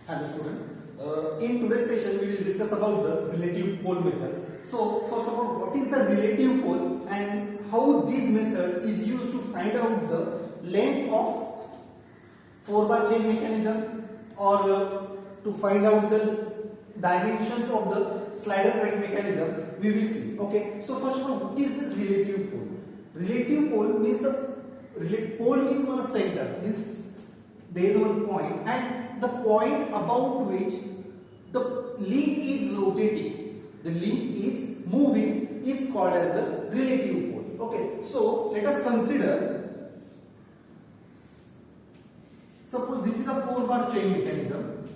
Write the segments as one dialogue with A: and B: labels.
A: Hello student. In today's session we will discuss about the relative pole method. So first of all, what is the relative pole and how this method is used to find out the length of 4-bar chain mechanism or to find out the dimensions of the slider brake mechanism, we will see. Okay. So first of all, what is the relative pole? Relative pole means pole means on a center, means there is one point and the point about which the link is rotating, the link is moving, is called as the relative pole. Okay, so let us consider, suppose this is a 4-bar chain mechanism.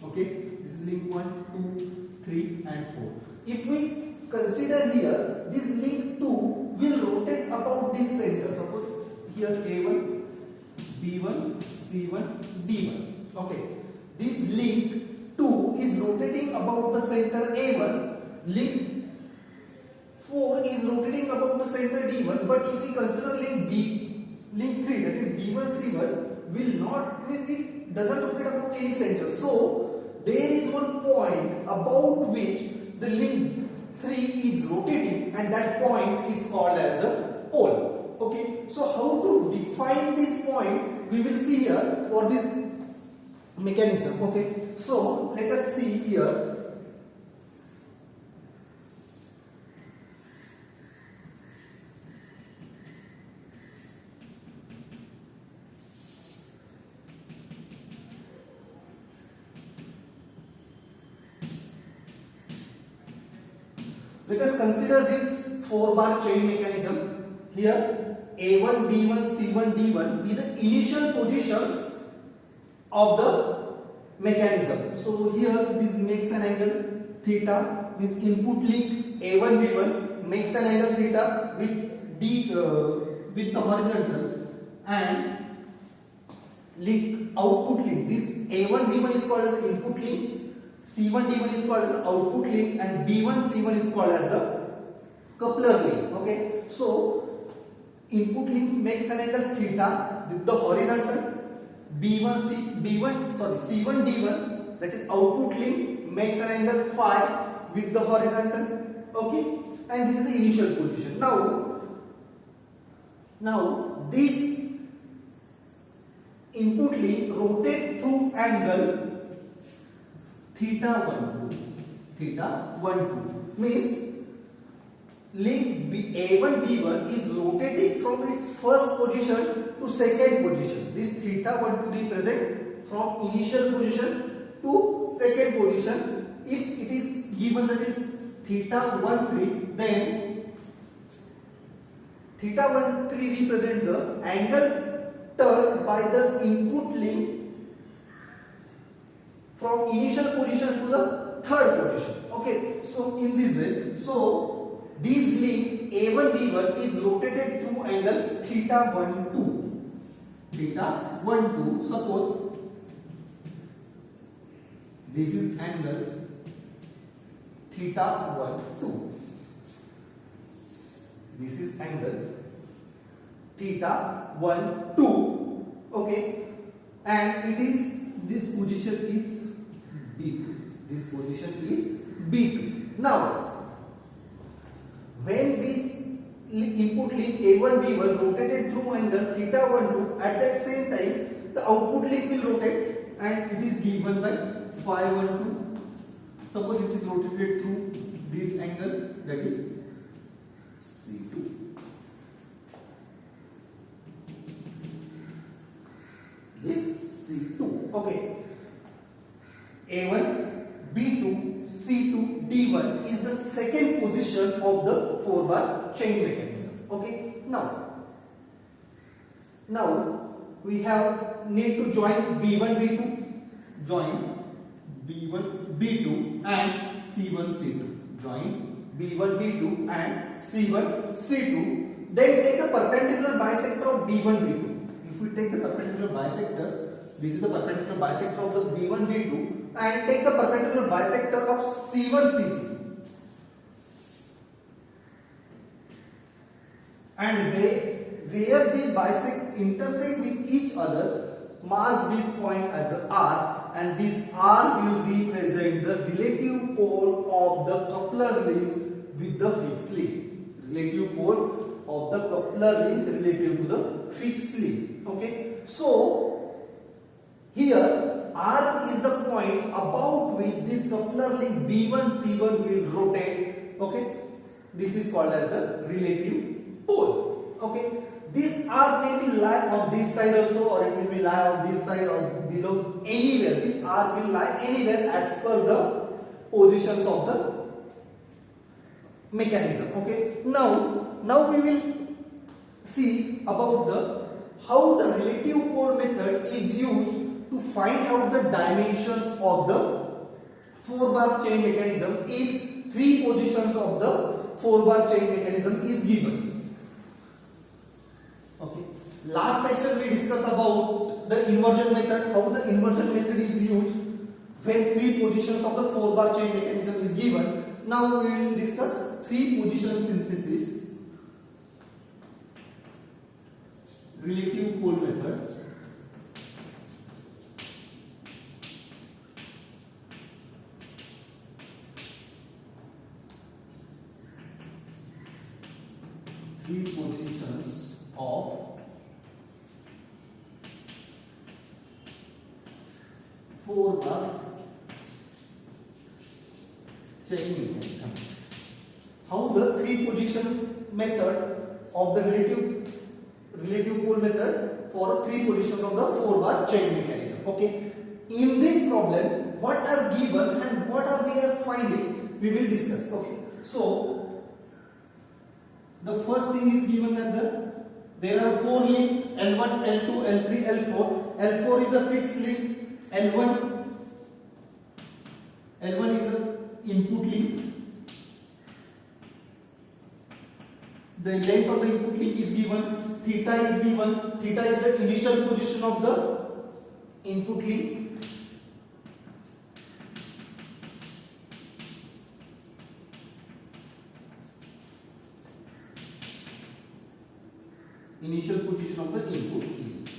A: Okay, this is link 1, 2, 3 and 4. If we consider here, this link 2 will rotate about this center. Suppose here A1, B1, C1, D1. Okay, this link 2 is rotating about the center A1, link 4 is rotating about the center D1, but if we consider link 3, that is B1, C1, will not, it doesn't rotate about any center. So there is one point about which the link 3 is rotating and that point is called as the pole. Okay, so how to define this point we will see here for this mechanism. Okay, so let us see here. Let us consider this 4-bar chain mechanism. Here A1, B1, C1, D1 be the initial positions of the mechanism. So here this makes an angle theta, means input link A1, B1 makes an angle theta with with the horizontal, and link output link, this A1, B1 is called as input link, C1, D1 is called as the output link, and B1, C1 is called as the coupler link. Okay, so input link makes an angle theta with the horizontal, C1, D1, that is output link makes an angle phi with the horizontal. Okay, and this is the initial position. Now this input link rotate through angle theta 1, 2 means link A1, B1 is rotating from its first position to second position. This theta 1, 2 represent from initial position to second position. If it is given that is theta 1, 3, then theta 1, 3 represent the angle turned by the input link from initial position to the third position. Okay, so in this way, so this link A1, B1 is rotated through angle theta 1, 2. Suppose this is angle theta 1, 2. This is angle theta 1, 2. Okay, and it is, this position is B2. This position is B2. Now, when this input link A1, B1 rotated through angle theta 1, 2, at that same time the output link will rotate and it is given by phi 1, 2. Suppose it is rotated through this angle, that is C2. This C2. Okay. A1, B2, C2, D1 is the second position of the 4-bar chain mechanism. Okay. Now we have need to join B1, B2. Join B1, B2 and C1, C2. Join B1, B2 and C1, C2. Then take the perpendicular bisector of B1, B2. If we take the perpendicular bisector, this is the perpendicular bisector of the B1, B2, and take the perpendicular bisector of C1, C2. And where these bisect intersect with each other, mark this point as a R, and this R will represent the relative pole of the coupler link with the fixed link. Relative pole of the coupler link relative to the fixed link. Okay. So here R is the point about which this coupler link B1 C1 will rotate. Okay. This is called as the relative pole. Okay. This R may be lie on this side also, or it will be lie on this side or below, anywhere. This R will lie anywhere as per the positions of the mechanism. Okay. Now we will see about the how the relative pole method is used to find out the dimensions of the 4-bar chain mechanism if 3 positions of the 4-bar chain mechanism is given. Okay. Last session we discussed about the inversion method, how the inversion method is used when 3 positions of the 4-bar chain mechanism is given. Now we will discuss 3 position synthesis, relative pole method. Three positions of 4-bar chain mechanism. How the 3 position method of the relative pole method for 3 positions of the 4-bar chain mechanism. Okay. In this problem, what are given and what are we are finding, we will discuss. Okay. So the first thing is given that there are 4 links L1, L2, L3, L4. L4 is a fixed link. L1 is a input link. The length of the input link is given. Theta is given. Theta is the initial position of the input link. Initial position of the input link.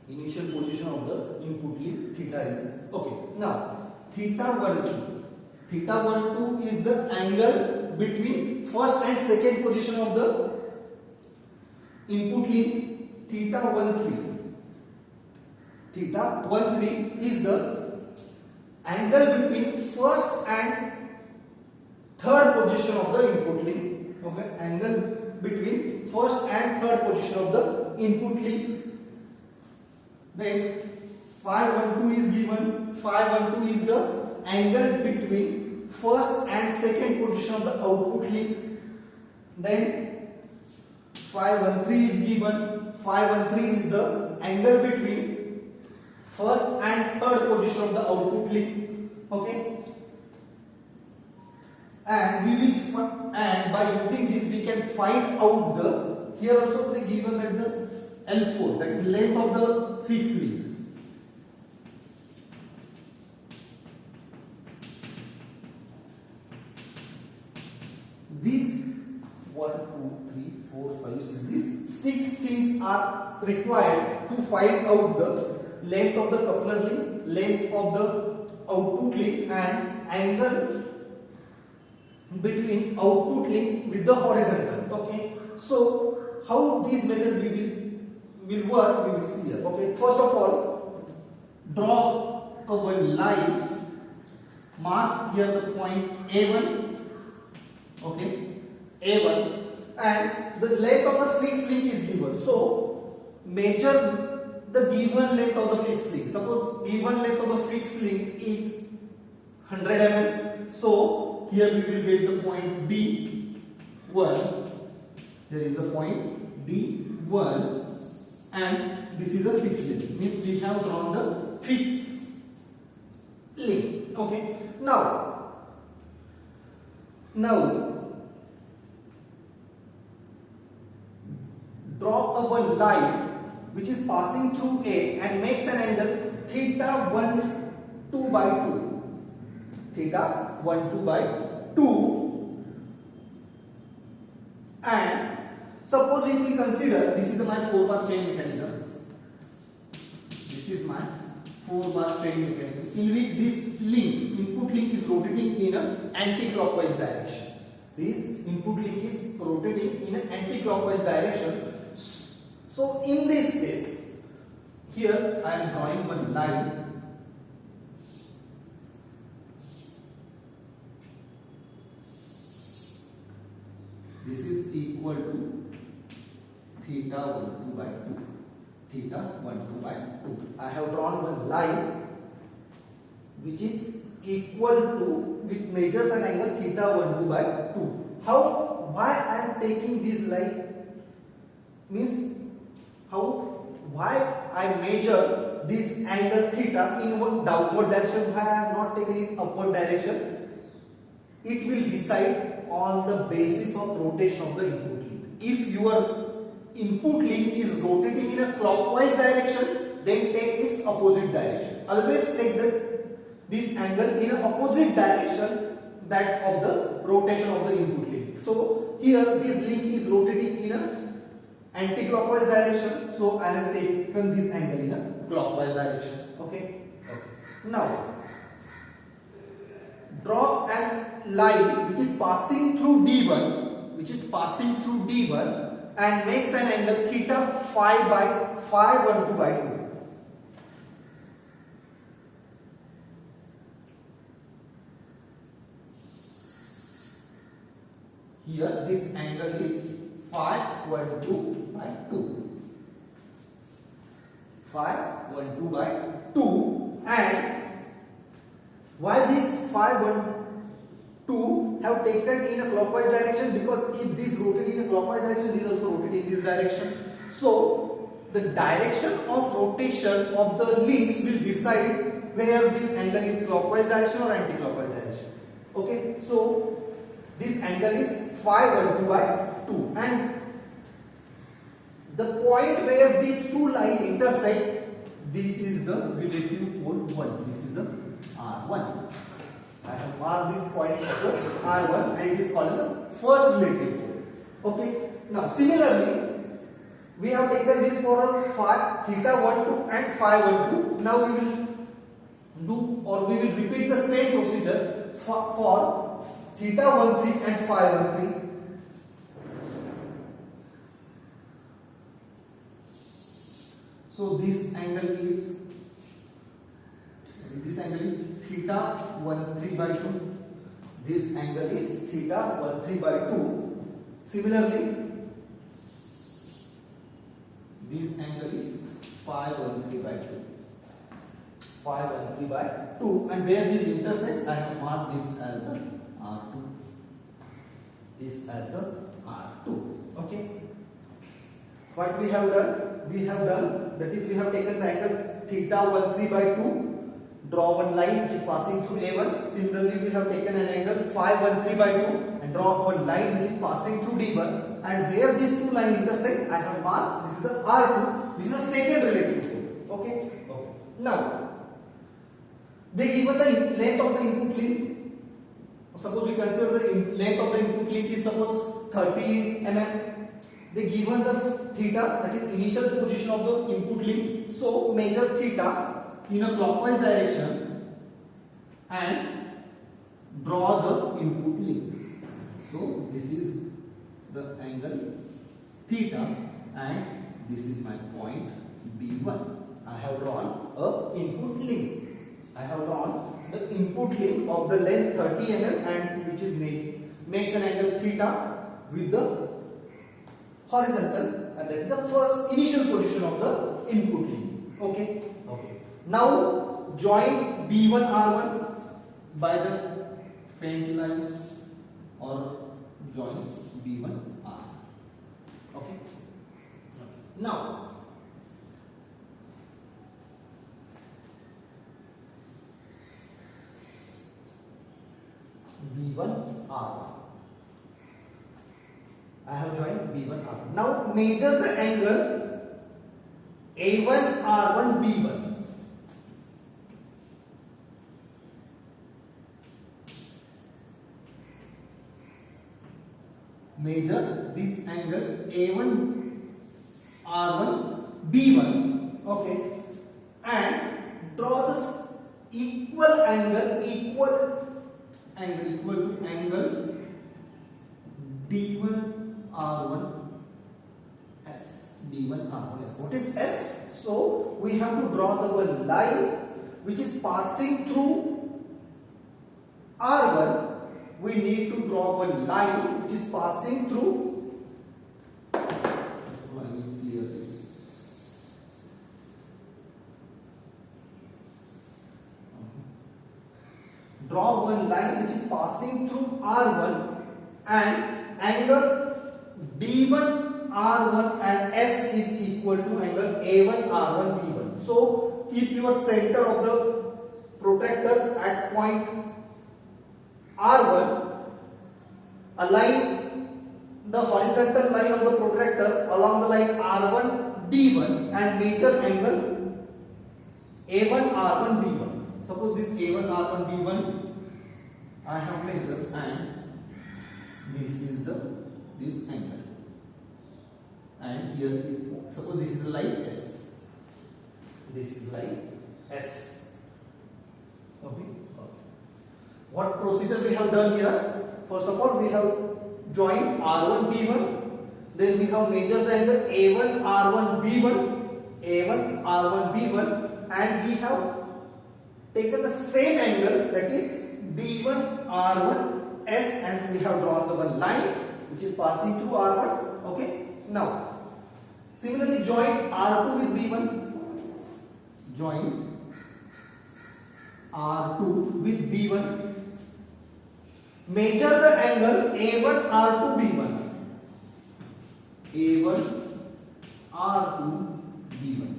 A: Initial position of the input link, theta is okay. Now theta 1 2 is the angle between first and second position of the input link. Theta 1 3 is the angle between first and third position of the input link. Okay, angle between first and third position of the input link. Then phi 12 is given. Phi 12 is the angle between first and second position of the output link. Then phi 13 is given. Phi 13 is the angle between first and third position of the output link. Okay. And by using this we can find out the, here also they given that the L4, that is length of the fixed link. These 1, 2, 3, 4, 5, 6, these 6 things are required to find out the length of the coupler link, length of the output link, and angle between output link with the horizontal. Okay, so how this method will work, we will see here. Okay, first of all, draw a one line, mark here the point A1. Okay, A1, and the length of the fixed link is given. So measure the given length of the fixed link. Suppose given length of the fixed link is 100 mm. So here we will get the point D1. Here is the point D1, and this is a fixed link. Means we have drawn the fixed link. Okay. Now draw a one line which is passing through A and makes an angle theta 1 2 by 2. Theta 1 2 by 2, and suppose if we consider this is my 4-bar chain mechanism, This is my 4-bar chain mechanism in which this link, input link is rotating in an anti-clockwise direction. This input link is rotating in an anti-clockwise direction. So in this case, here I am drawing one line. This is equal to theta 12 by 2. Theta 12 by 2. I have drawn one line which is equal to, which measures an angle theta 12 by 2. How? Why I am taking this line? Means how? Why I measure this angle theta in one downward direction? Why I have not taken it upward direction? It will decide on the basis of rotation of the input link. If your input link is rotating in a clockwise direction, then take its opposite direction. Always take this angle in an opposite direction, that of the rotation of the input link. So here this link is rotating in a anti-clockwise direction, so I have taken this angle in a clockwise direction. Okay. Now draw an line which is passing through D1, and makes an angle theta 5 by 512 by 2. Here this angle is 512 by 2. 512 by 2. And why this 512 have taken in a clockwise direction? Because if this rotating in a clockwise direction, this also rotating in this direction. So the direction of rotation of the links will decide where this angle is clockwise direction or anti-clockwise direction. Okay, so this angle is 512 by 2, and the point where these two lines intersect, this is the relative pole 1. This is the R1. I have marked this point as a R1, and it is called as the first relative pole. Okay. Now similarly, we have taken this for theta 12 and phi 12. Now we will do, or we will repeat the same procedure for theta 13 and phi 13. So this angle is theta 13 by 2. This angle is theta 13 by 2. Similarly, this angle is phi 13 by 2. Phi 13 by 2, and where these intersect, I have marked this as a R2. This as a R2. Okay. What we have done? We have done, that is, we have taken the angle theta 13 by 2, draw one line which is passing through A1. Similarly, we have taken an angle phi 13 by 2 and draw one line which is passing through D1. And where these two lines intersect, I have marked this is the R2. This is the second relative pole. Okay. Now, they given the length of the input link. Suppose we consider the length of the input link is suppose 30 mm. They given the theta, that is initial position of the input link. So measure theta in a clockwise direction and draw the input link. So this is the angle theta, and this is my point B1. I have drawn a input link. I have drawn the input link of the length 30 mm, and which is makes an angle theta with the horizontal, and that is the first initial position of the input link. Okay. Now join B1 R1 by the faint line, or join B1 R. Okay. Now B1 R1. I have joined B1 R1. Now measure the angle A1 R1 B1. Measure this angle A1 R1 B1. Okay. and draw the equal angle equal to angle D1 R1 S. D1 R1 S. What is S? So we have to draw the one line which is passing through R1. We need to draw one line which is passing through. I will clear this. Draw one line which is passing through R1 and angle D1 R1 and S is equal to angle A1 R1 B1. So keep your center of the protractor at point R1, align the horizontal line of the protractor along the line R1 D1 and measure angle A1 R1 B1. Suppose this A1 R1 B1 I have measured and this is this angle, and here is, suppose this is the line S. This is line S. Okay. What procedure we have done here? First of all, we have joined R1 B1. Then we have measured the angle A1 R1 B1, A1 R1 B1, and we have taken the same angle, that is D1 R1 S, and we have drawn the one line which is passing through R1. Okay. Now, similarly join R2 with B1. Join R2 with B1. Measure the angle A1 R2 B1. A1 R2 B1.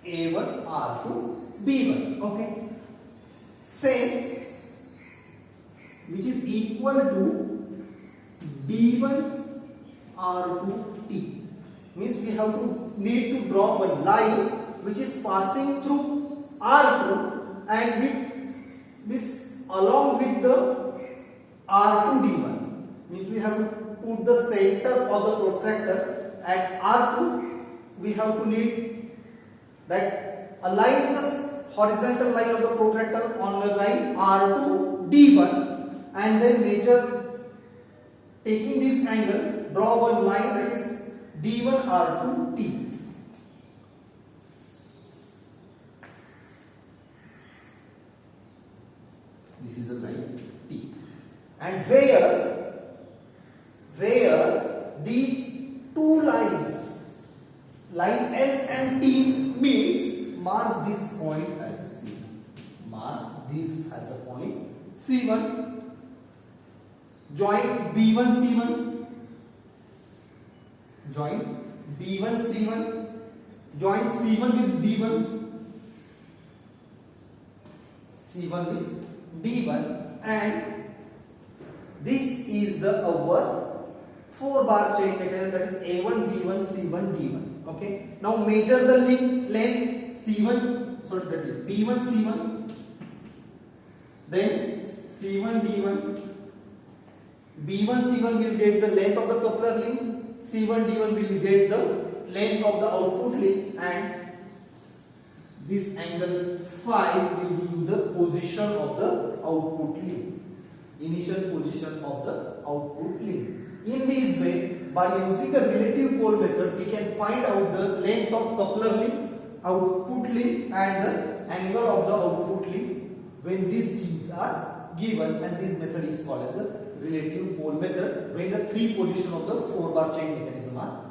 A: A1 R2 B1. Okay. Same, which is equal to D1 R2 T. Means we have to need to draw one line which is passing through R2 and with along with the R2 D1. Means we have to put the center of the protractor at R2. We have to need that align the horizontal line of the protractor on the line R2 D1 and then measure, taking this angle, draw one line that is D1 R2 T. This is a line T. And where these two lines, line S and T, means mark this point as a C. Mark this as a point C1. Join B1 C1. Join B1 C1. Join C1 with D1. C1 with D1, and this is the our 4-bar chain mechanism, that is A1 B1 C1 D1. Okay. Now measure the length C1. So that is B1 C1. Then C1 D1. B1 C1 will get the length of the coupler link. C1 D1 will get the length of the output link, and this angle phi will give you the position of the output link, initial position of the output link. In this way, by using the relative pole method, we can find out the length of coupler link, output link, and the angle of the output link when these things are given, and this method is called as the relative pole method when the 3 positions of the 4-bar chain mechanism are